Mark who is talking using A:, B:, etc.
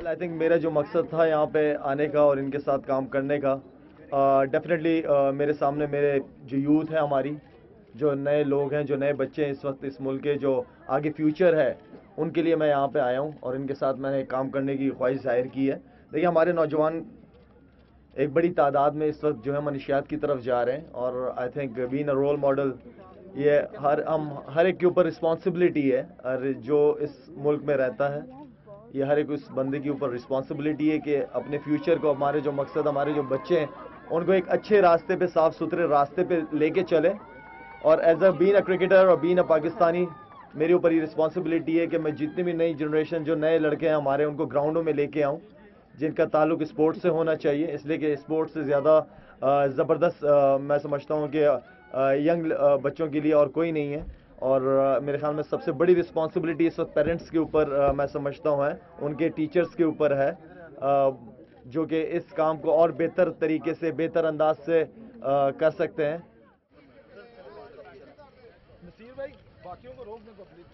A: I think मेरा जो मकसद था यहाँ पे आने का और इनके साथ काम करने का, डेफिनेटली मेरे सामने मेरे जो यूथ है, हमारी जो नए लोग हैं, जो नए बच्चे हैं इस वक्त इस मुल्क के, जो आगे फ्यूचर है, उनके लिए मैं यहाँ पे आया हूँ और इनके साथ मैंने काम करने की ख्वाहिश जाहिर की है। देखिए, हमारे नौजवान एक बड़ी तादाद में इस वक्त जो है मनशियात की तरफ जा रहे हैं और I think being a role model, ये हर एक के ऊपर रिस्पॉन्सिबिलिटी है। और जो इस मुल्क में रहता है, ये हर एक उस बंदे के ऊपर रिस्पॉन्सिबिलिटी है कि अपने फ्यूचर को, हमारे जो मकसद, हमारे जो बच्चे हैं, उनको एक अच्छे रास्ते पे, साफ सुथरे रास्ते पे लेके चले। और as a been a cricketer और बीन अ पाकिस्तानी, मेरे ऊपर ये रिस्पॉन्सिबिलिटी है कि मैं जितनी भी नई जनरेशन, जो नए लड़के हैं हमारे, उनको ग्राउंडों में लेके आऊँ, जिनका ताल्लुक स्पोर्ट्स से होना चाहिए। इसलिए कि स्पोर्ट्स से ज़्यादा ज़बरदस्त मैं समझता हूँ कि यंग बच्चों के लिए और कोई नहीं है। और मेरे ख्याल में सबसे बड़ी रिस्पॉन्सिबिलिटी इस वक्त पेरेंट्स के ऊपर मैं समझता हूँ है, उनके टीचर्स के ऊपर है, जो कि इस काम को और बेहतर तरीके से, बेहतर अंदाज से कर सकते हैं।
B: नसीर भाई, बाकियों को रोक दें, पब्लिक